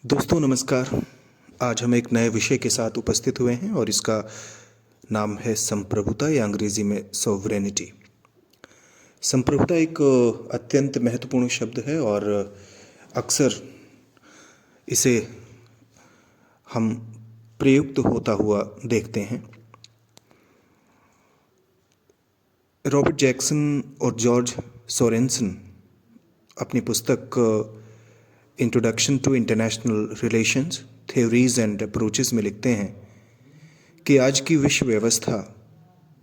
दोस्तों नमस्कार। आज हम एक नए विषय के साथ उपस्थित हुए हैं और इसका नाम है संप्रभुता या अंग्रेजी में सॉवरेनिटी। संप्रभुता एक अत्यंत महत्वपूर्ण शब्द है और अक्सर इसे हम प्रयुक्त होता हुआ देखते हैं। रॉबर्ट जैक्सन और जॉर्ज सोरेनसन अपनी पुस्तक Introduction to International Relations Theories and Approaches में लिखते हैं कि आज की विश्व व्यवस्था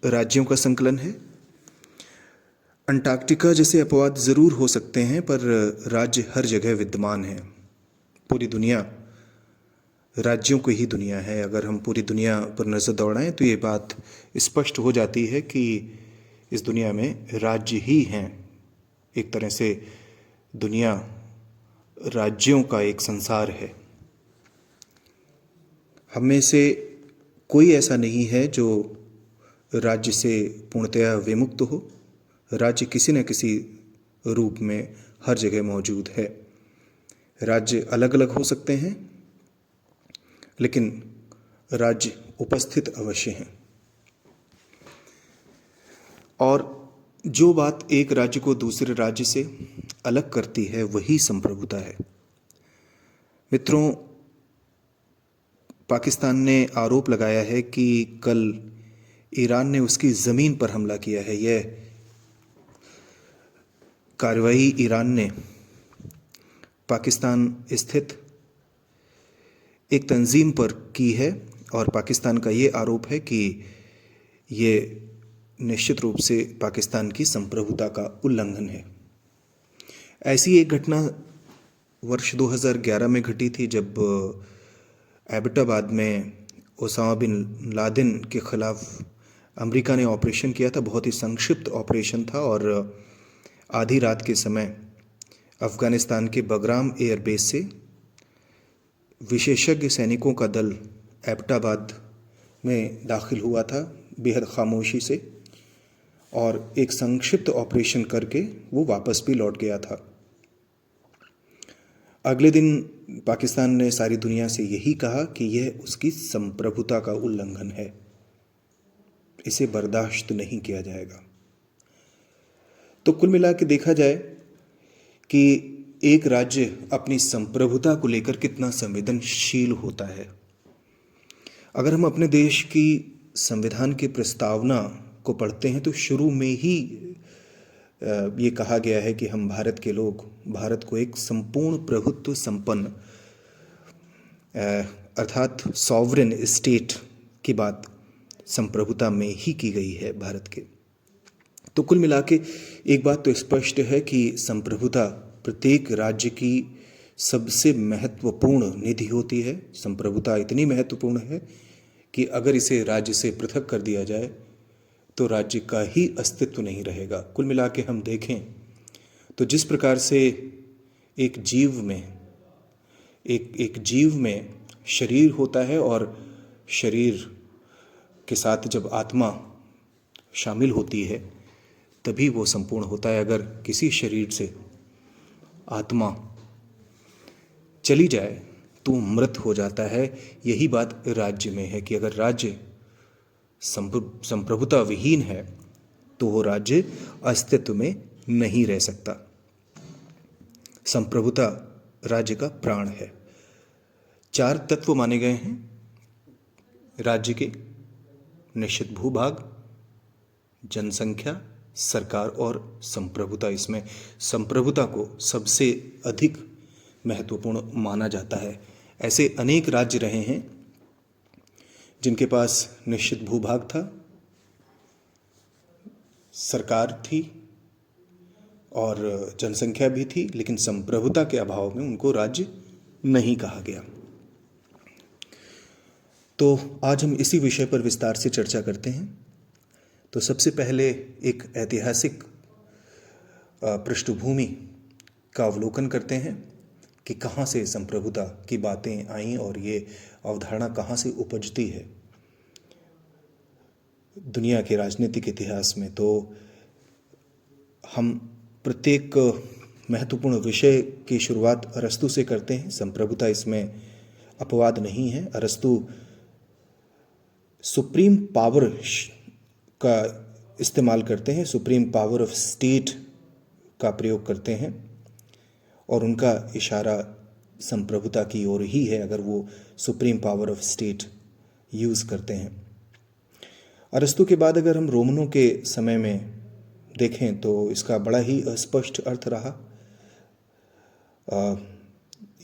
राज्यों का संकलन है। अंटार्कटिका जैसे अपवाद ज़रूर हो सकते हैं, पर राज्य हर जगह विद्यमान है। पूरी दुनिया राज्यों की ही दुनिया है। अगर हम पूरी दुनिया पर नज़र दौड़ाएं तो ये बात स्पष्ट हो जाती है कि इस दुनिया में राज्य ही हैं। एक तरह से दुनिया राज्यों का एक संसार है। हम में से कोई ऐसा नहीं है जो राज्य से पूर्णतया विमुक्त हो। राज्य किसी न किसी रूप में हर जगह मौजूद है। राज्य अलग अलग हो सकते हैं, लेकिन राज्य उपस्थित अवश्य हैं। और जो बात एक राज्य को दूसरे राज्य से अलग करती है वही संप्रभुता है। मित्रों, पाकिस्तान ने आरोप लगाया है कि कल ईरान ने उसकी ज़मीन पर हमला किया है। यह कार्रवाई ईरान ने पाकिस्तान स्थित एक तंजीम पर की है और पाकिस्तान का ये आरोप है कि ये निश्चित रूप से पाकिस्तान की संप्रभुता का उल्लंघन है। ऐसी एक घटना वर्ष 2011 में घटी थी, जब एबटाबाद में ओसामा बिन लादेन के ख़िलाफ़ अमेरिका ने ऑपरेशन किया था। बहुत ही संक्षिप्त ऑपरेशन था और आधी रात के समय अफ़गानिस्तान के बगराम एयरबेस से विशेषज्ञ सैनिकों का दल एबटाबाद में दाखिल हुआ था बेहद खामोशी से, और एक संक्षिप्त ऑपरेशन करके वो वापस भी लौट गया था। अगले दिन पाकिस्तान ने सारी दुनिया से यही कहा कि यह उसकी संप्रभुता का उल्लंघन है, इसे बर्दाश्त नहीं किया जाएगा। तो कुल मिला के देखा जाए कि एक राज्य अपनी संप्रभुता को लेकर कितना संवेदनशील होता है। अगर हम अपने देश की संविधान की प्रस्तावना को पढ़ते हैं तो शुरू में ही ये कहा गया है कि हम भारत के लोग भारत को एक संपूर्ण प्रभुत्व संपन्न अर्थात सॉवरेन स्टेट की बात संप्रभुता में ही की गई है भारत के। तो कुल मिला के एक बात तो स्पष्ट है कि संप्रभुता प्रत्येक राज्य की सबसे महत्वपूर्ण निधि होती है। संप्रभुता इतनी महत्वपूर्ण है कि अगर इसे राज्य से पृथक कर दिया जाए तो राज्य का ही अस्तित्व नहीं रहेगा। कुल मिला के हम देखें तो जिस प्रकार से एक जीव में शरीर होता है और शरीर के साथ जब आत्मा शामिल होती है तभी वो संपूर्ण होता है। अगर किसी शरीर से आत्मा चली जाए तो मृत हो जाता है। यही बात राज्य में है कि अगर राज्य संप्रभुता विहीन है तो वो राज्य अस्तित्व में नहीं रह सकता। संप्रभुता राज्य का प्राण है। 4 तत्व माने गए हैं राज्य के: निश्चित भूभाग, जनसंख्या, सरकार और संप्रभुता। इसमें संप्रभुता को सबसे अधिक महत्वपूर्ण माना जाता है। ऐसे अनेक राज्य रहे हैं जिनके पास निश्चित भूभाग था, सरकार थी और जनसंख्या भी थी, लेकिन संप्रभुता के अभाव में उनको राज्य नहीं कहा गया। तो आज हम इसी विषय पर विस्तार से चर्चा करते हैं। तो सबसे पहले एक ऐतिहासिक पृष्ठभूमि का अवलोकन करते हैं कि कहाँ से संप्रभुता की बातें आईं और ये अवधारणा कहाँ से उपजती है दुनिया के राजनीतिक इतिहास में। तो हम प्रत्येक महत्वपूर्ण विषय की शुरुआत अरस्तु से करते हैं। संप्रभुता इसमें अपवाद नहीं है। अरस्तु सुप्रीम पावर का इस्तेमाल करते हैं, सुप्रीम पावर ऑफ स्टेट का प्रयोग करते हैं और उनका इशारा संप्रभुता की ओर ही है अगर वो supreme power of state use करते हैं। अरस्तु के बाद अगर हम रोमनों के समय में देखें तो इसका बड़ा ही अस्पष्ट अर्थ रहा।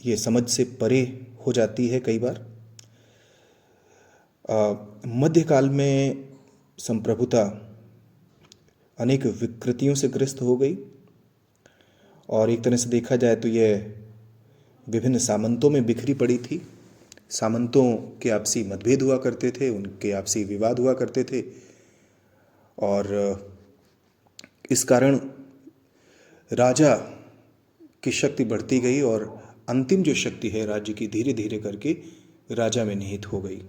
ये समझ से परे हो जाती है कई बार। मध्यकाल में संप्रभुता अनेक विकृतियों से ग्रस्त हो गई और एक तरह से देखा जाए तो यह विभिन्न सामंतों में बिखरी पड़ी थी। सामंतों के आपसी मतभेद हुआ करते थे, उनके आपसी विवाद हुआ करते थे और इस कारण राजा की शक्ति बढ़ती गई और अंतिम जो शक्ति है राज्य की धीरे धीरे करके राजा में निहित हो गई।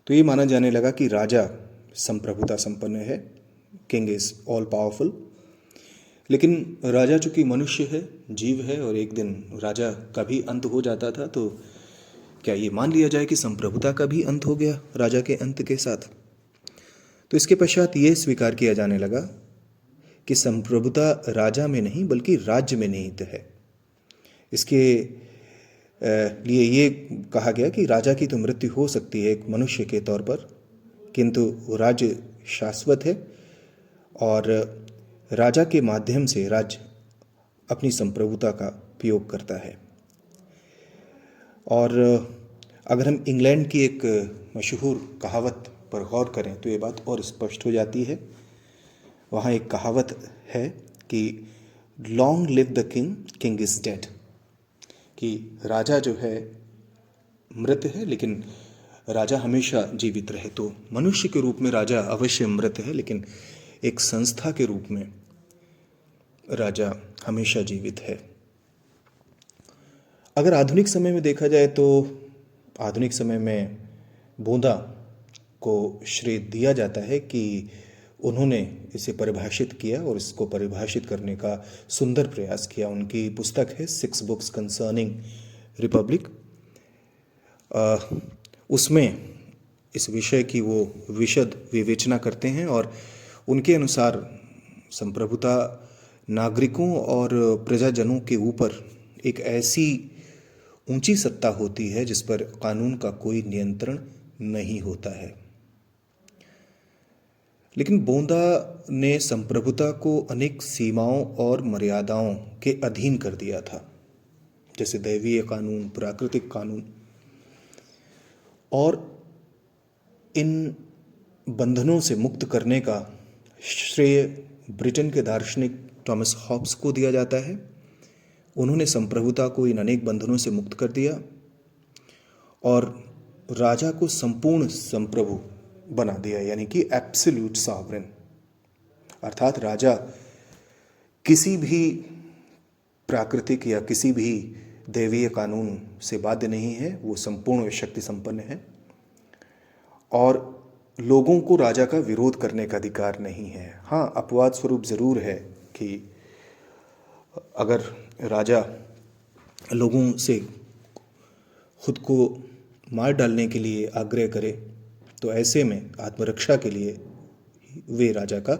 तो ये माना जाने लगा कि राजा संप्रभुता संपन्न है, किंग इज ऑल पावरफुल। लेकिन राजा चूंकि मनुष्य है, जीव है और एक दिन राजा का भी अंत हो जाता था, तो क्या ये मान लिया जाए कि संप्रभुता का भी अंत हो गया राजा के अंत के साथ? तो इसके पश्चात ये स्वीकार किया जाने लगा कि संप्रभुता राजा में नहीं बल्कि राज्य में निहित है। इसके लिए ये कहा गया कि राजा की तो मृत्यु हो सकती है एक मनुष्य के तौर पर, किंतु राज्य शाश्वत है और राजा के माध्यम से राज्य अपनी संप्रभुता का प्रयोग करता है। और अगर हम इंग्लैंड की एक मशहूर कहावत पर गौर करें तो ये बात और स्पष्ट हो जाती है। वहाँ एक कहावत है कि long live the king, king is dead, कि राजा जो है मृत है लेकिन राजा हमेशा जीवित रहे। तो मनुष्य के रूप में राजा अवश्य मृत है लेकिन एक संस्था के रूप में राजा हमेशा जीवित है। अगर आधुनिक समय में देखा जाए तो आधुनिक समय में बोंदा को श्रेय दिया जाता है कि उन्होंने इसे परिभाषित किया और इसको परिभाषित करने का सुंदर प्रयास किया। उनकी पुस्तक है 6 बुक्स कंसर्निंग रिपब्लिक। उसमें इस विषय की वो विशद विवेचना करते हैं और उनके अनुसार संप्रभुता नागरिकों और प्रजाजनों के ऊपर एक ऐसी ऊंची सत्ता होती है जिस पर कानून का कोई नियंत्रण नहीं होता है। लेकिन बोंदा ने संप्रभुता को अनेक सीमाओं और मर्यादाओं के अधीन कर दिया था, जैसे दैवीय कानून, प्राकृतिक कानून, और इन बंधनों से मुक्त करने का श्रेय ब्रिटेन के दार्शनिक थॉमस हॉब्स को दिया जाता है। उन्होंने संप्रभुता को इन अनेक बंधनों से मुक्त कर दिया और राजा को संपूर्ण संप्रभु बना दिया, यानी कि एब्सोल्यूट सॉवरेन। अर्थात राजा किसी भी प्राकृतिक या किसी भी दैवीय कानून से बाध्य नहीं है, वो संपूर्ण शक्ति संपन्न है और लोगों को राजा का विरोध करने का अधिकार नहीं है। हाँ, अपवाद स्वरूप ज़रूर है कि अगर राजा लोगों से खुद को मार डालने के लिए आग्रह करे तो ऐसे में आत्मरक्षा के लिए वे राजा का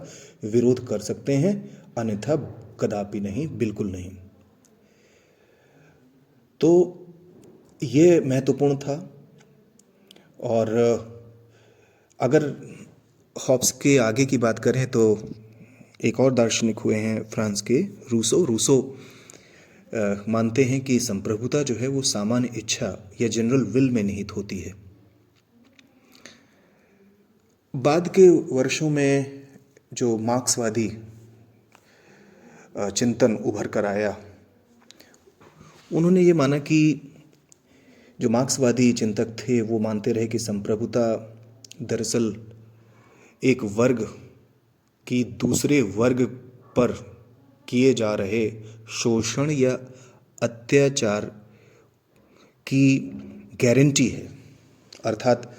विरोध कर सकते हैं, अन्यथा कदापि नहीं, बिल्कुल नहीं। तो ये महत्वपूर्ण था। और अगर हॉब्स के आगे की बात करें तो एक और दार्शनिक हुए हैं फ्रांस के रूसो मानते हैं कि संप्रभुता जो है वो सामान्य इच्छा या जनरल विल में निहित होती है। बाद के वर्षों में जो मार्क्सवादी चिंतन उभर कर आया, उन्होंने ये माना कि जो मार्क्सवादी चिंतक थे वो मानते रहे कि संप्रभुता दरअसल एक वर्ग की दूसरे वर्ग पर किए जा रहे शोषण या अत्याचार की गारंटी है। अर्थात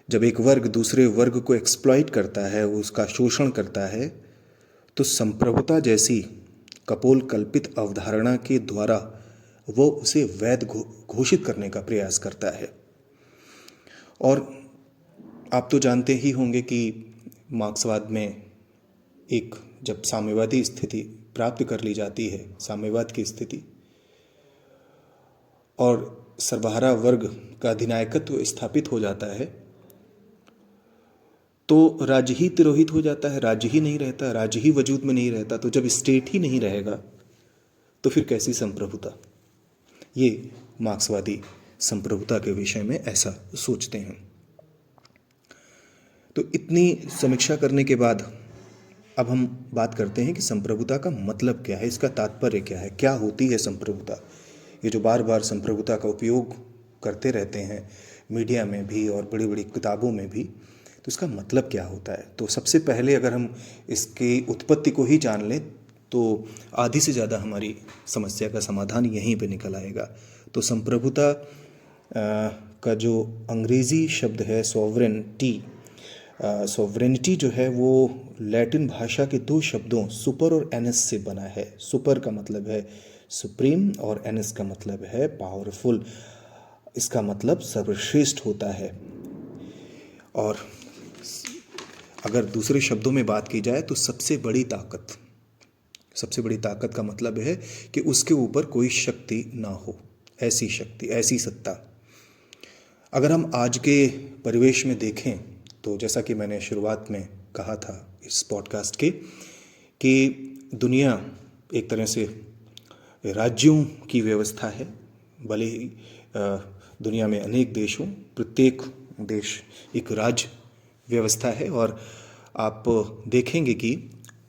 जब एक वर्ग दूसरे वर्ग को एक्सप्लॉइट करता है, उसका शोषण करता है, तो संप्रभुता जैसी कपोल कल्पित अवधारणा के द्वारा वो उसे वैध घोषित करने का प्रयास करता है। और आप तो जानते ही होंगे कि मार्क्सवाद में एक जब साम्यवादी स्थिति प्राप्त कर ली जाती है, साम्यवाद की स्थिति, और सर्वहारा वर्ग का अधिनायकत्व स्थापित हो जाता है, तो राज्य ही तिरोहित हो जाता है, राज्य ही नहीं रहता, राज्य ही वजूद में नहीं रहता। तो जब स्टेट ही नहीं रहेगा तो फिर कैसी संप्रभुता? ये मार्क्सवादी संप्रभुता के विषय में ऐसा सोचते हैं। तो इतनी समीक्षा करने के बाद अब हम बात करते हैं कि संप्रभुता का मतलब क्या है, इसका तात्पर्य क्या है, क्या होती है संप्रभुता। ये जो बार बार संप्रभुता का उपयोग करते रहते हैं मीडिया में भी और बड़ी बड़ी किताबों में भी, तो इसका मतलब क्या होता है। तो सबसे पहले अगर हम इसकी उत्पत्ति को ही जान लें तो आधी से ज़्यादा हमारी समस्या का समाधान यहीं पे निकल आएगा। तो संप्रभुता का जो अंग्रेज़ी शब्द है सॉवरेनिटी जो है वो लैटिन भाषा के दो शब्दों सुपर और एनस से बना है। सुपर का मतलब है सुप्रीम और एनस का मतलब है पावरफुल। इसका मतलब सर्वश्रेष्ठ होता है। और अगर दूसरे शब्दों में बात की जाए तो सबसे बड़ी ताकत का मतलब है कि उसके ऊपर कोई शक्ति ना हो, ऐसी शक्ति, ऐसी सत्ता। अगर हम आज के परिवेश में देखें तो जैसा कि मैंने शुरुआत में कहा था इस पॉडकास्ट के कि दुनिया एक तरह से राज्यों की व्यवस्था है। भले ही दुनिया में अनेक देश हों, प्रत्येक देश एक राज्य व्यवस्था है और आप देखेंगे कि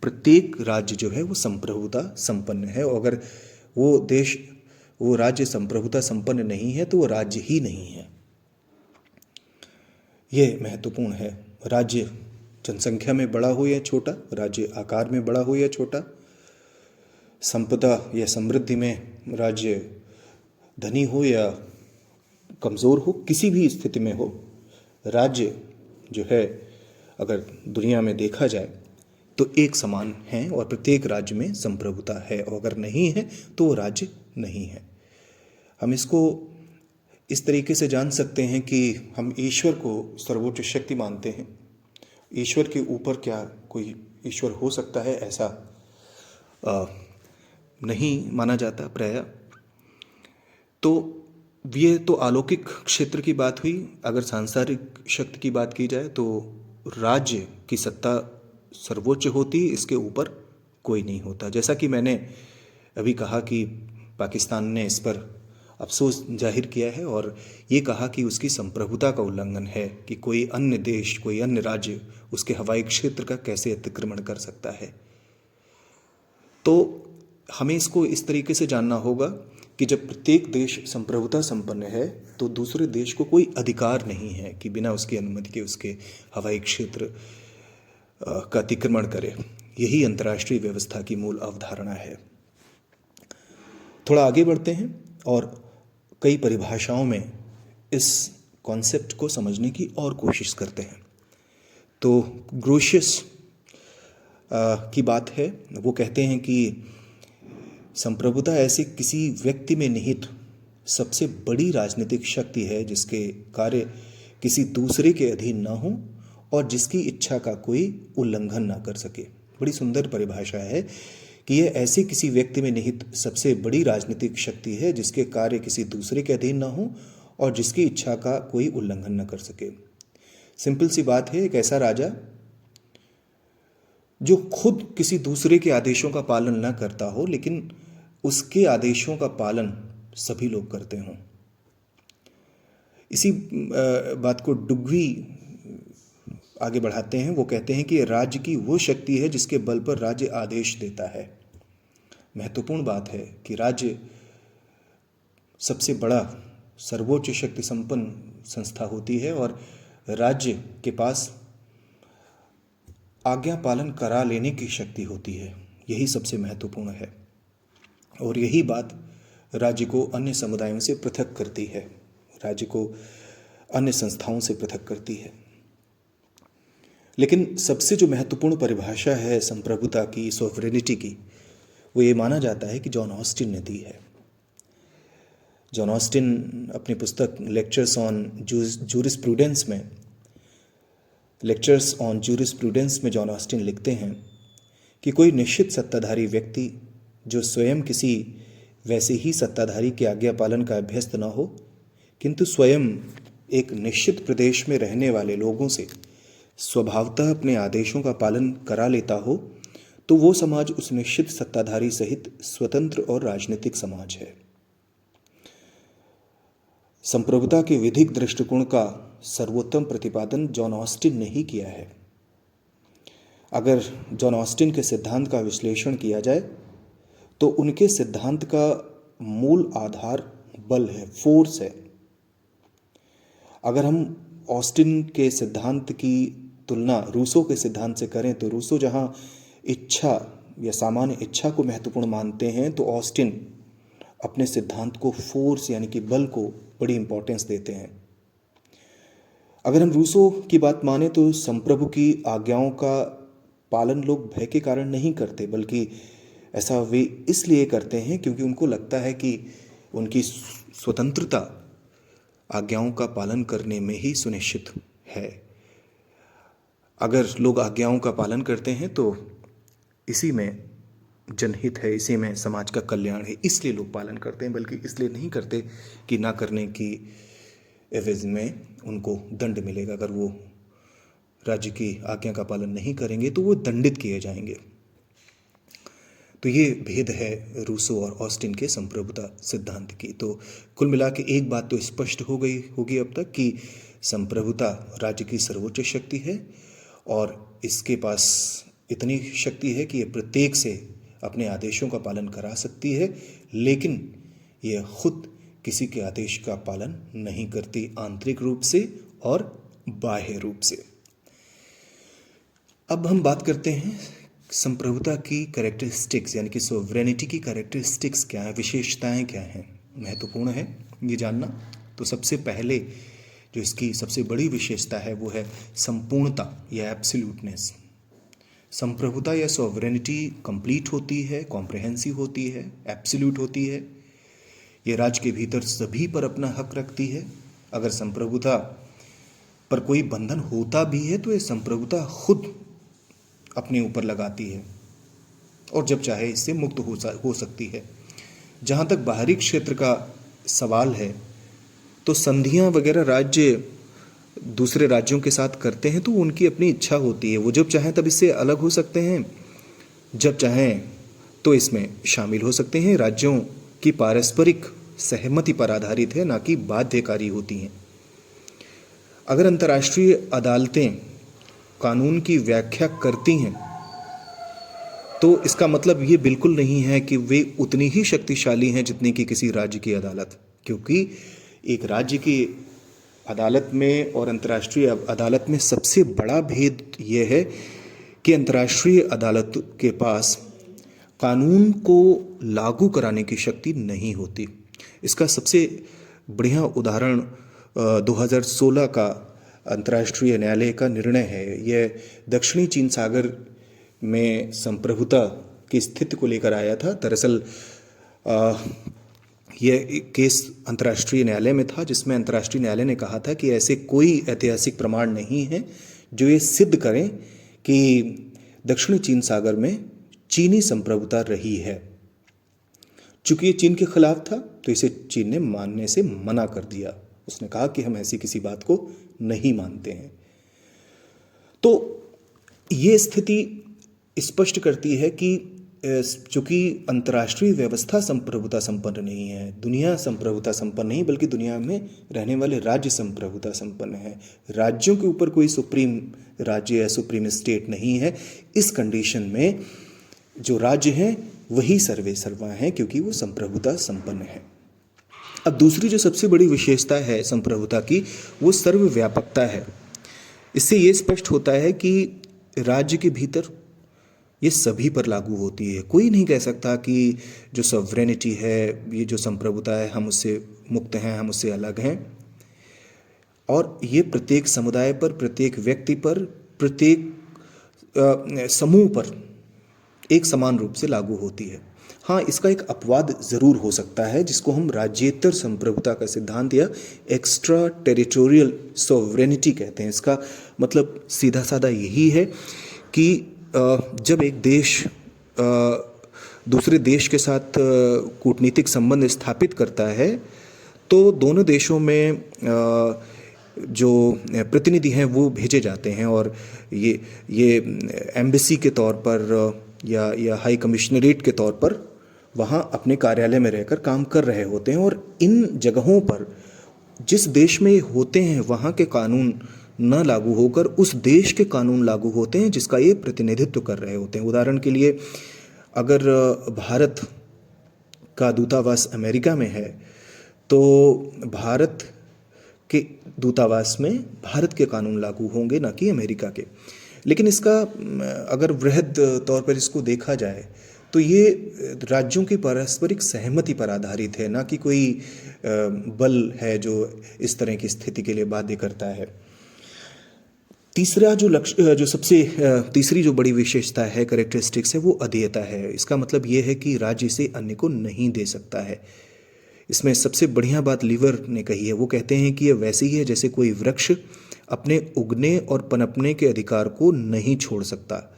प्रत्येक राज्य जो है वो संप्रभुता संपन्न है। और अगर वो राज्य संप्रभुता संपन्न नहीं है तो वो राज्य ही नहीं है। ये महत्वपूर्ण है। राज्य जनसंख्या में बड़ा हो या छोटा, राज्य आकार में बड़ा हो या छोटा, संपदा या समृद्धि में राज्य धनी हो या कमज़ोर हो, किसी भी स्थिति में हो, राज्य जो है अगर दुनिया में देखा जाए तो एक समान है और प्रत्येक राज्य में संप्रभुता है। और अगर नहीं है तो वो राज्य नहीं है। हम इसको इस तरीके से जान सकते हैं कि हम ईश्वर को सर्वोच्च शक्ति मानते हैं। ईश्वर के ऊपर क्या कोई ईश्वर हो सकता है, ऐसा नहीं माना जाता प्रायः। तो ये तो अलौकिक क्षेत्र की बात हुई। अगर सांसारिक शक्ति की बात की जाए तो राज्य की सत्ता सर्वोच्च होती, इसके ऊपर कोई नहीं होता। जैसा कि मैंने अभी कहा कि पाकिस्तान ने इस पर अफसोस जाहिर किया है और ये कहा कि उसकी संप्रभुता का उल्लंघन है कि कोई अन्य देश, कोई अन्य राज्य उसके हवाई क्षेत्र का कैसे अतिक्रमण कर सकता है। तो हमें इसको इस तरीके से जानना होगा कि जब प्रत्येक देश संप्रभुता संपन्न है तो दूसरे देश को कोई अधिकार नहीं है कि बिना उसकी अनुमति के उसके हवाई क्षेत्र का अतिक्रमण करे। यही अंतर्राष्ट्रीय व्यवस्था की मूल अवधारणा है। थोड़ा आगे बढ़ते हैं और कई परिभाषाओं में इस कॉन्सेप्ट को समझने की और कोशिश करते हैं। तो ग्रोशियस की बात है, वो कहते हैं कि संप्रभुता ऐसे किसी व्यक्ति में निहित सबसे बड़ी राजनीतिक शक्ति है जिसके कार्य किसी दूसरे के अधीन न हो और जिसकी इच्छा का कोई उल्लंघन ना कर सके। बड़ी सुंदर परिभाषा है कि यह ऐसे किसी व्यक्ति में निहित सबसे बड़ी राजनीतिक शक्ति है जिसके कार्य किसी दूसरे के अधीन ना हो और जिसकी इच्छा का कोई उल्लंघन न कर सके। सिंपल सी बात है, एक ऐसा राजा जो खुद किसी दूसरे के आदेशों का पालन न करता हो लेकिन उसके आदेशों का पालन सभी लोग करते हों। इसी बात को डुग्वी आगे बढ़ाते हैं। वो कहते हैं कि राज्य की वो शक्ति है जिसके बल पर राज्य आदेश देता है। महत्वपूर्ण बात है कि राज्य सबसे बड़ा सर्वोच्च शक्ति संपन्न संस्था होती है और राज्य के पास आज्ञा पालन करा लेने की शक्ति होती है। यही सबसे महत्वपूर्ण है और यही बात राज्य को अन्य समुदायों से पृथक करती है, राज्य को अन्य संस्थाओं से पृथक करती है। लेकिन सबसे जो महत्वपूर्ण परिभाषा है संप्रभुता की, सॉवरेनिटी की, वो ये माना जाता है कि जॉन ऑस्टिन ने दी है। जॉन ऑस्टिन अपनी पुस्तक लेक्चर्स ऑन जूरिस्प्रूडेंस में जॉन ऑस्टिन लिखते हैं कि कोई निश्चित सत्ताधारी व्यक्ति जो स्वयं किसी वैसे ही सत्ताधारी के आज्ञा पालन का अभ्यस्त न हो, किंतु स्वयं एक निश्चित प्रदेश में रहने वाले लोगों से स्वभावतः अपने आदेशों का पालन करा लेता हो, तो वो समाज उस निश्चित सत्ताधारी सहित स्वतंत्र और राजनीतिक समाज है। संप्रभुता के विधिक दृष्टिकोण का सर्वोत्तम प्रतिपादन जॉन ऑस्टिन ने ही किया है। अगर जॉन ऑस्टिन के सिद्धांत का विश्लेषण किया जाए तो उनके सिद्धांत का मूल आधार बल है, फोर्स है। अगर हम ऑस्टिन के सिद्धांत की तुलना रूसो के सिद्धांत से करें तो रूसो जहां इच्छा या सामान्य इच्छा को महत्वपूर्ण मानते हैं, तो ऑस्टिन अपने सिद्धांत को फोर्स यानी कि बल को बड़ी इंपॉर्टेंस देते हैं। अगर हम रूसो की बात माने तो संप्रभु की आज्ञाओं का पालन लोग भय के कारण नहीं करते, बल्कि ऐसा वे इसलिए करते हैं क्योंकि उनको लगता है कि उनकी स्वतंत्रता आज्ञाओं का पालन करने में ही सुनिश्चित है। अगर लोग आज्ञाओं का पालन करते हैं तो इसी में जनहित है, इसी में समाज का कल्याण है, इसलिए लोग पालन करते हैं, बल्कि इसलिए नहीं करते कि ना करने की एवज में उनको दंड मिलेगा। अगर वो राज्य की आज्ञा का पालन नहीं करेंगे तो वो दंडित किए जाएंगे। तो ये भेद है रूसो और ऑस्टिन के संप्रभुता सिद्धांत की। तो कुल मिला के एक बात तो स्पष्ट हो गई होगी अब तक कि संप्रभुता राज्य की सर्वोच्च शक्ति है और इसके पास इतनी शक्ति है कि ये प्रत्येक से अपने आदेशों का पालन करा सकती है, लेकिन यह खुद किसी के आदेश का पालन नहीं करती, आंतरिक रूप से और बाह्य रूप से। अब हम बात करते हैं संप्रभुता की कैरेक्टरिस्टिक्स, यानी कि सोवरेनिटी की कैरेक्टरिस्टिक्स क्या है, विशेषताएं क्या हैं। महत्वपूर्ण है ये जानना। तो सबसे पहले जो इसकी सबसे बड़ी विशेषता है वो है संपूर्णता या एब्सोल्यूटनेस। संप्रभुता या सोवरेनिटी कंप्लीट होती है, कॉम्प्रिहेंसिव होती है, एब्सोल्यूट होती है। ये राज्य के भीतर सभी पर अपना हक रखती है। अगर संप्रभुता पर कोई बंधन होता भी है तो ये संप्रभुता खुद अपने ऊपर लगाती है और जब चाहे इससे मुक्त हो सकती है। जहाँ तक बाहरी क्षेत्र का सवाल है तो संधियाँ वगैरह राज्य दूसरे राज्यों के साथ करते हैं तो उनकी अपनी इच्छा होती है, वो जब चाहें तब इससे अलग हो सकते हैं, जब चाहें तो इसमें शामिल हो सकते हैं। राज्यों की पारस्परिक सहमति पर आधारित है, ना कि बाध्यकारी होती हैं। अगर अंतर्राष्ट्रीय अदालतें कानून की व्याख्या करती हैं तो इसका मतलब ये बिल्कुल नहीं है कि वे उतनी ही शक्तिशाली हैं जितनी कि किसी राज्य की अदालत, क्योंकि एक राज्य की अदालत में और अंतर्राष्ट्रीय अदालत में सबसे बड़ा भेद यह है कि अंतर्राष्ट्रीय अदालत के पास कानून को लागू कराने की शक्ति नहीं होती। इसका सबसे बढ़िया उदाहरण 2016 का अंतर्राष्ट्रीय न्यायालय का निर्णय है। यह दक्षिणी चीन सागर में संप्रभुता की स्थिति को लेकर आया था। दरअसल यह केस अंतर्राष्ट्रीय न्यायालय में था, जिसमें अंतर्राष्ट्रीय न्यायालय ने कहा था कि ऐसे कोई ऐतिहासिक प्रमाण नहीं है जो ये सिद्ध करें कि दक्षिणी चीन सागर में चीनी संप्रभुता रही है। चूंकि ये चीन के खिलाफ था तो इसे चीन ने मानने से मना कर दिया। उसने कहा कि हम ऐसी किसी बात को नहीं मानते हैं। तो ये स्थिति स्पष्ट करती है कि चूंकि अंतर्राष्ट्रीय व्यवस्था संप्रभुता संपन्न नहीं है, दुनिया संप्रभुता संपन्न नहीं, बल्कि दुनिया में रहने वाले राज्य संप्रभुता संपन्न है। राज्यों के ऊपर कोई सुप्रीम राज्य या सुप्रीम स्टेट नहीं है। इस कंडीशन में जो राज्य हैं वही सर्वे सर्वा हैं, क्योंकि वो संप्रभुता संपन्न है। अब दूसरी जो सबसे बड़ी विशेषता है संप्रभुता की, वो सर्वव्यापकता है। इससे ये स्पष्ट होता है कि राज्य के भीतर ये सभी पर लागू होती है। कोई नहीं कह सकता कि जो सॉवरेनिटी है, ये जो संप्रभुता है, हम उससे मुक्त हैं, हम उससे अलग हैं। और ये प्रत्येक समुदाय पर, प्रत्येक व्यक्ति पर, प्रत्येक समूह पर एक समान रूप से लागू होती है। हाँ, इसका एक अपवाद ज़रूर हो सकता है जिसको हम राज्येतर संप्रभुता का सिद्धांत या एक्स्ट्रा टेरिटोरियल सॉवरेनिटी कहते हैं। इसका मतलब सीधा साधा यही है कि जब एक देश दूसरे देश के साथ कूटनीतिक संबंध स्थापित करता है तो दोनों देशों में जो प्रतिनिधि हैं वो भेजे जाते हैं और ये एम्बेसी के तौर पर या हाई कमिश्नरेट के तौर पर वहाँ अपने कार्यालय में रहकर काम कर रहे होते हैं और इन जगहों पर जिस देश में होते हैं वहाँ के कानून न लागू होकर उस देश के कानून लागू होते हैं जिसका ये प्रतिनिधित्व कर रहे होते हैं। उदाहरण के लिए अगर भारत का दूतावास अमेरिका में है तो भारत के दूतावास में भारत के कानून लागू होंगे, ना कि अमेरिका के। लेकिन इसका अगर वृहद तौर पर इसको देखा जाए तो ये राज्यों की पारस्परिक सहमति पर आधारित है, ना कि कोई बल है जो इस तरह की स्थिति के लिए बाध्य करता है। तीसरा जो लक्ष्य जो सबसे तीसरी जो बड़ी विशेषता है, कैरेक्टरिस्टिक्स है, वो अधेयता है। इसका मतलब ये है कि राज्य इसे अन्य को नहीं दे सकता है। इसमें सबसे बढ़िया बात लीवर ने कही है। वो कहते हैं कि यह वैसी ही है जैसे कोई वृक्ष अपने उगने और पनपने के अधिकार को नहीं छोड़ सकता,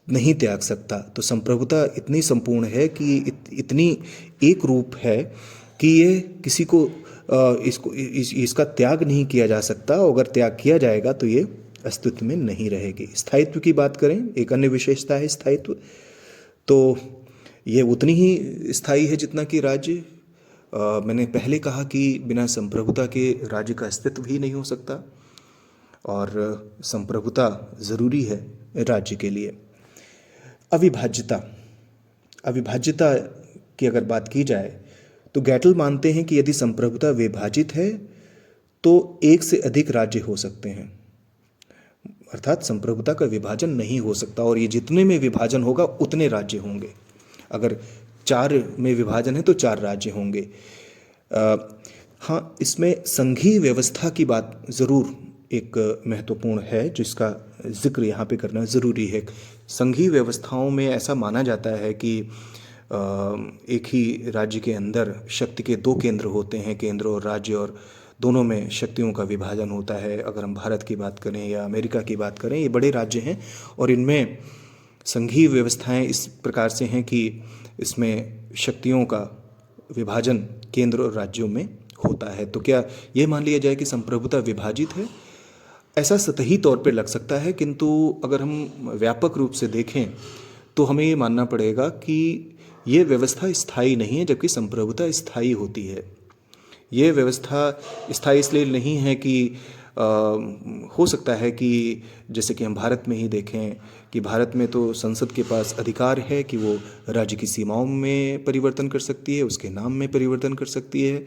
नहीं त्याग सकता। तो संप्रभुता इतनी संपूर्ण है कि इतनी एक रूप है कि ये किसी को इसका त्याग नहीं किया जा सकता। अगर त्याग किया जाएगा तो ये अस्तित्व में नहीं रहेगी। स्थायित्व की बात करें, एक अन्य विशेषता है स्थायित्व। तो ये उतनी ही स्थायी है जितना कि राज्य। मैंने पहले कहा कि बिना संप्रभुता के राज्य का अस्तित्व ही नहीं हो सकता और संप्रभुता ज़रूरी है राज्य के लिए। अविभाज्यता की अगर बात की जाए तो गैटल मानते हैं कि यदि संप्रभुता विभाजित है तो एक से अधिक राज्य हो सकते हैं, अर्थात संप्रभुता का विभाजन नहीं हो सकता और ये जितने में विभाजन होगा उतने राज्य होंगे। अगर 4 में विभाजन है तो 4 राज्य होंगे। हाँ, इसमें संघीय व्यवस्था की बात ज़रूर एक महत्वपूर्ण है जिसका जिक्र यहाँ पे करना ज़रूरी है। संघीय व्यवस्थाओं में ऐसा माना जाता है कि एक ही राज्य के अंदर शक्ति के 2 केंद्र होते हैं, केंद्र और राज्य, और दोनों में शक्तियों का विभाजन होता है। अगर हम भारत की बात करें या अमेरिका की बात करें, ये बड़े राज्य हैं और इनमें संघीय व्यवस्थाएं इस प्रकार से हैं कि इसमें शक्तियों का विभाजन केंद्र और राज्यों में होता है। तो क्या ये मान लिया जाए कि संप्रभुता विभाजित है? ऐसा सतही तौर पे लग सकता है, किंतु अगर हम व्यापक रूप से देखें तो हमें ये मानना पड़ेगा कि ये व्यवस्था स्थायी नहीं है, जबकि संप्रभुता स्थायी होती है। ये व्यवस्था स्थायी इसलिए नहीं है कि हो सकता है कि जैसे कि हम भारत में ही देखें कि भारत में तो संसद के पास अधिकार है कि वो राज्य की सीमाओं में परिवर्तन कर सकती है, उसके नाम में परिवर्तन कर सकती है।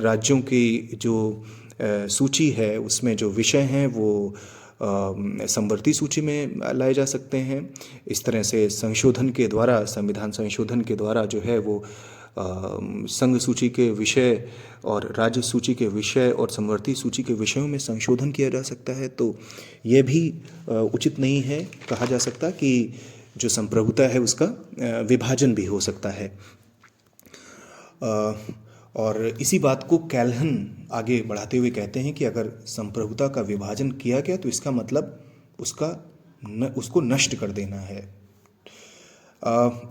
राज्यों की जो सूची है उसमें जो विषय हैं वो समवर्ती सूची में लाए जा सकते हैं। इस तरह से संशोधन के द्वारा, संविधान संशोधन के द्वारा जो है वो संघ सूची के विषय और राज्य सूची के विषय और समवर्ती सूची के विषयों में संशोधन किया जा सकता है। तो ये भी उचित नहीं है, कहा जा सकता कि जो संप्रभुता है उसका विभाजन भी हो सकता है। और इसी बात को कैल्हन आगे बढ़ाते हुए कहते हैं कि अगर संप्रभुता का विभाजन किया गया तो इसका मतलब उसको नष्ट कर देना है।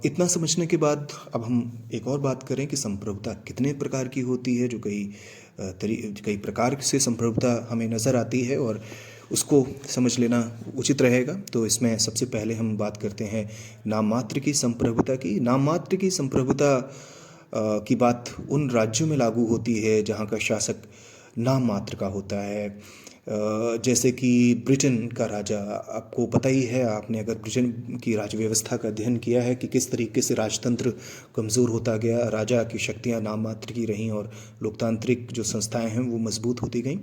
इतना समझने के बाद अब हम एक और बात करें कि संप्रभुता कितने प्रकार की होती है। जो कई प्रकार से संप्रभुता हमें नज़र आती है और उसको समझ लेना उचित रहेगा। तो इसमें सबसे पहले हम बात करते हैं नाम मात्र की संप्रभुता की। नाम मात्र की संप्रभुता की बात उन राज्यों में लागू होती है जहाँ का शासक नाम मात्र का होता है। जैसे कि ब्रिटेन का राजा, आपको पता ही है, आपने अगर ब्रिटेन की राज्य व्यवस्था का अध्ययन किया है कि किस तरीके से राजतंत्र कमज़ोर होता गया, राजा की शक्तियाँ नाम मात्र की रहीं और लोकतांत्रिक जो संस्थाएं हैं वो मजबूत होती गईं।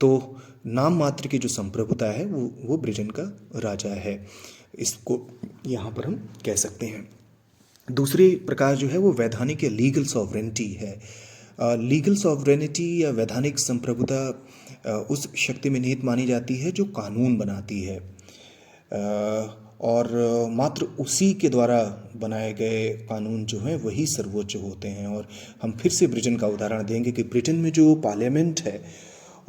तो नाम मात्र की जो संप्रभुता है वो ब्रिटेन का राजा है, इसको यहाँ पर हम कह सकते हैं। दूसरी प्रकार जो है वो वैधानिक या लीगल सॉवरेनिटी है। लीगल सॉवरेनिटी या वैधानिक संप्रभुता उस शक्ति में निहित मानी जाती है जो कानून बनाती है और मात्र उसी के द्वारा बनाए गए कानून जो हैं वही सर्वोच्च होते हैं। और हम फिर से ब्रिटेन का उदाहरण देंगे कि ब्रिटेन में जो पार्लियामेंट है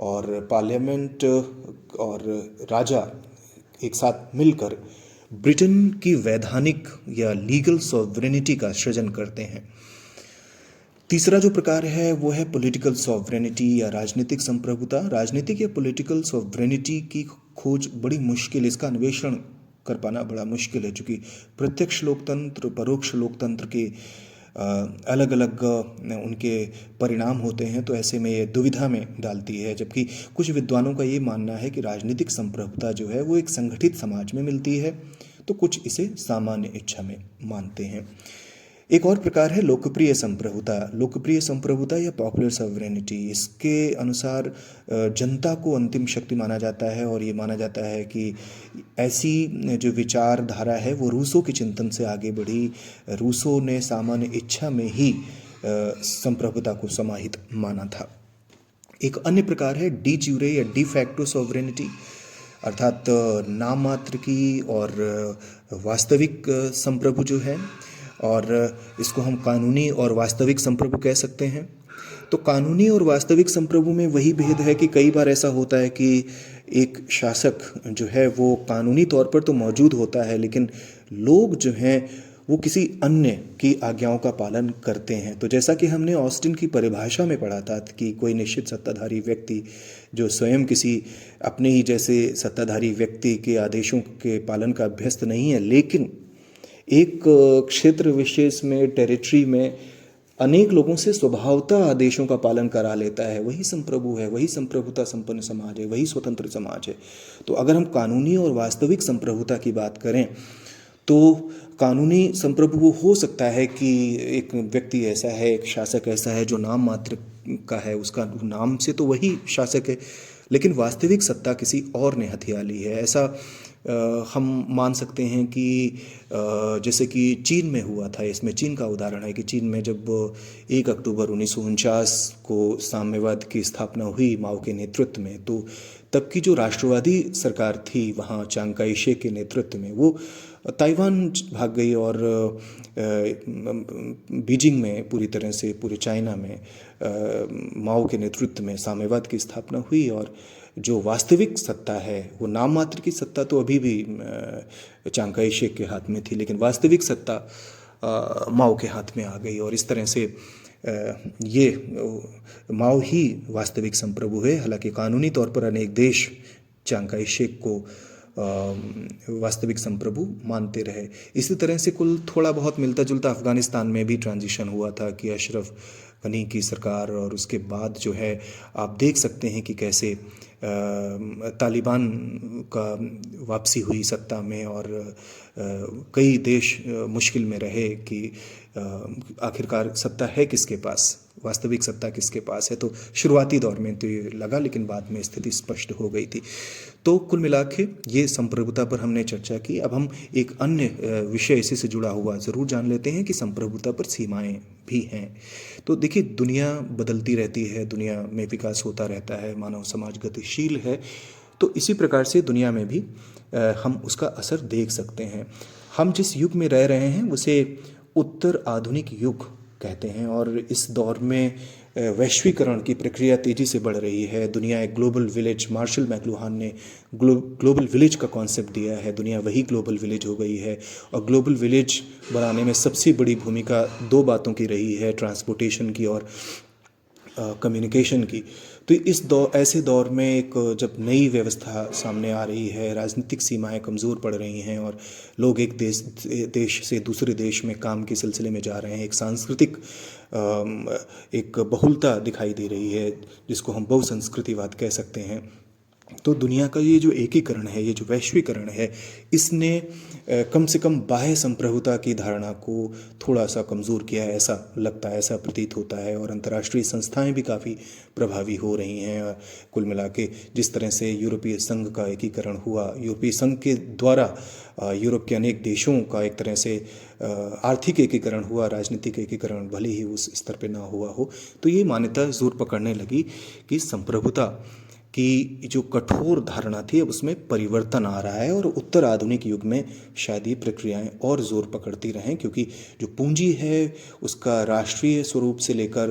और पार्लियामेंट और राजा एक साथ मिलकर ब्रिटेन की वैधानिक या लीगल सॉवरेनिटी का सृजन करते हैं। तीसरा जो प्रकार है वो है पॉलिटिकल सॉवरेनिटी या राजनीतिक संप्रभुता। राजनीतिक या पॉलिटिकल सॉवरेनिटी की खोज बड़ी मुश्किल, इसका अन्वेषण कर पाना बड़ा मुश्किल है, चूँकि प्रत्यक्ष लोकतंत्र, परोक्ष लोकतंत्र के अलग अलग उनके परिणाम होते हैं, तो ऐसे में ये दुविधा में डालती है। जबकि कुछ विद्वानों का ये मानना है कि राजनीतिक संप्रभुता जो है वो एक संगठित समाज में मिलती है, तो कुछ इसे सामान्य इच्छा में मानते हैं। एक और प्रकार है लोकप्रिय संप्रभुता। लोकप्रिय संप्रभुता या पॉपुलर सॉवरेनिटी, इसके अनुसार जनता को अंतिम शक्ति माना जाता है और ये माना जाता है कि ऐसी जो विचारधारा है वो रूसो के चिंतन से आगे बढ़ी। रूसो ने सामान्य इच्छा में ही संप्रभुता को समाहित माना था। एक अन्य प्रकार है डी ज्यूरे या डी फैक्टो सॉवरेनिटी, अर्थात नाम मात्र की और वास्तविक संप्रभु जो है, और इसको हम कानूनी और वास्तविक संप्रभु कह सकते हैं। तो कानूनी और वास्तविक संप्रभु में वही भेद है कि कई बार ऐसा होता है कि एक शासक जो है वो कानूनी तौर पर तो मौजूद होता है, लेकिन लोग जो हैं वो किसी अन्य की आज्ञाओं का पालन करते हैं। तो जैसा कि हमने ऑस्टिन की परिभाषा में पढ़ा था कि कोई निश्चित सत्ताधारी व्यक्ति जो स्वयं किसी अपने ही जैसे सत्ताधारी व्यक्ति के आदेशों के पालन का अभ्यस्त नहीं है, लेकिन एक क्षेत्र विशेष में, टेरिटरी में अनेक लोगों से स्वभावतः आदेशों का पालन करा लेता है, वही संप्रभु है, वही संप्रभुता संपन्न समाज है, वही स्वतंत्र समाज है। तो अगर हम कानूनी और वास्तविक संप्रभुता की बात करें तो कानूनी संप्रभु वो हो सकता है कि एक व्यक्ति ऐसा है, एक शासक ऐसा है जो नाम मात्र का है, उसका नाम से तो वही शासक है, लेकिन वास्तविक सत्ता किसी और ने हथिया ली है। ऐसा हम मान सकते हैं कि जैसे कि चीन में हुआ था। इसमें चीन का उदाहरण है कि चीन में जब 1 अक्टूबर 1949 को साम्यवाद की स्थापना हुई माओ के नेतृत्व में, तो तब की जो राष्ट्रवादी सरकार थी वहाँ चांग काई शेक के नेतृत्व में, वो ताइवान भाग गई और बीजिंग में पूरी तरह से पूरे चाइना में माओ के नेतृत्व में साम्यवाद की स्थापना हुई। और जो वास्तविक सत्ता है वो नाम मात्र की सत्ता तो अभी भी चांग काई शेक के हाथ में थी, लेकिन वास्तविक सत्ता माओ के हाथ में आ गई। और इस तरह से ये माओ ही वास्तविक संप्रभु है। हालांकि कानूनी तौर पर अनेक देश चांग काई शेक को वास्तविक संप्रभु मानते रहे। इसी तरह से कुल थोड़ा बहुत मिलता जुलता अफगानिस्तान में भी ट्रांजिशन हुआ था कि अशरफ गनी की सरकार, और उसके बाद जो है आप देख सकते हैं कि कैसे तालिबान का वापसी हुई सत्ता में, और कई देश मुश्किल में रहे कि आखिरकार सत्ता है किसके पास, वास्तविक सत्ता किसके पास है। तो शुरुआती दौर में तो ये लगा, लेकिन बाद में स्थिति स्पष्ट हो गई थी। तो कुल मिला के ये संप्रभुता पर हमने चर्चा की। अब हम एक अन्य विषय इसी से जुड़ा हुआ ज़रूर जान लेते हैं कि संप्रभुता पर सीमाएं भी हैं। तो देखिए, दुनिया बदलती रहती है, दुनिया में विकास होता रहता है, मानव समाज गतिशील है, तो इसी प्रकार से दुनिया में भी हम उसका असर देख सकते हैं। हम जिस युग में रह रहे हैं उसे उत्तर आधुनिक युग कहते हैं, और इस दौर में वैश्वीकरण की प्रक्रिया तेज़ी से बढ़ रही है। दुनिया एक ग्लोबल विलेज, मार्शल मैक्लुहान ने ग्लोबल विलेज का कॉन्सेप्ट दिया है, दुनिया वही ग्लोबल विलेज हो गई है। और ग्लोबल विलेज बनाने में सबसे बड़ी भूमिका 2 बातों की रही है, ट्रांसपोर्टेशन की और कम्युनिकेशन की। तो इस ऐसे दौर में एक जब नई व्यवस्था सामने आ रही है, राजनीतिक सीमाएं कमज़ोर पड़ रही हैं और लोग एक देश से दूसरे देश में काम के सिलसिले में जा रहे हैं, एक सांस्कृतिक एक बहुलता दिखाई दे रही है जिसको हम बहुसंस्कृतिवाद कह सकते हैं। तो दुनिया का ये जो एकीकरण है, ये जो वैश्वीकरण है, इसने कम से कम बाह्य संप्रभुता की धारणा को थोड़ा सा कमज़ोर किया है, ऐसा लगता है, ऐसा प्रतीत होता है। और अंतर्राष्ट्रीय संस्थाएं भी काफ़ी प्रभावी हो रही हैं। कुल मिला के जिस तरह से यूरोपीय संघ का एकीकरण हुआ, यूरोपीय संघ के द्वारा यूरोप के अनेक देशों का एक तरह से आर्थिक एकीकरण हुआ, राजनीतिक एकीकरण भले ही उस स्तर पर ना हुआ हो, तो ये मान्यता जोर पकड़ने लगी कि संप्रभुता कि जो कठोर धारणा थी अब उसमें परिवर्तन आ रहा है और उत्तर आधुनिक युग में शायद ये प्रक्रियाएं और जोर पकड़ती रहें, क्योंकि जो पूंजी है उसका राष्ट्रीय स्वरूप से लेकर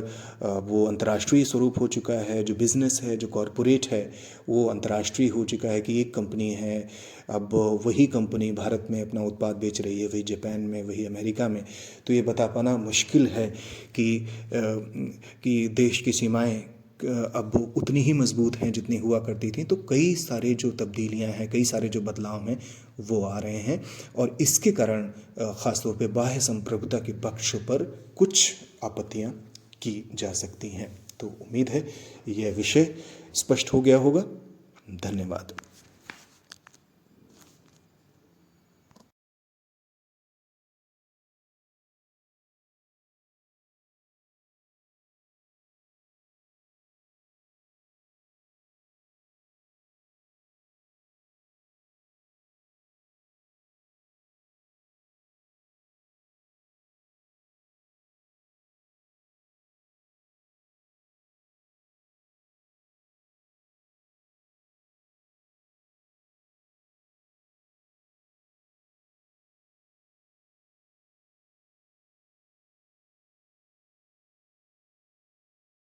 वो अंतर्राष्ट्रीय स्वरूप हो चुका है। जो बिजनेस है, जो कॉरपोरेट है, वो अंतर्राष्ट्रीय हो चुका है कि एक कंपनी है, अब वही कंपनी भारत में अपना उत्पाद बेच रही है, वही जापान में, वही अमेरिका में। तो ये बता पाना मुश्किल है कि देश की सीमाएं अब उतनी ही मजबूत हैं जितनी हुआ करती थी। तो कई सारे जो तब्दीलियां हैं, कई सारे जो बदलाव हैं वो आ रहे हैं, और इसके कारण ख़ासतौर पे बाह्य संप्रभुता के पक्ष पर कुछ आपत्तियां की जा सकती हैं। तो उम्मीद है यह विषय स्पष्ट हो गया होगा। धन्यवाद।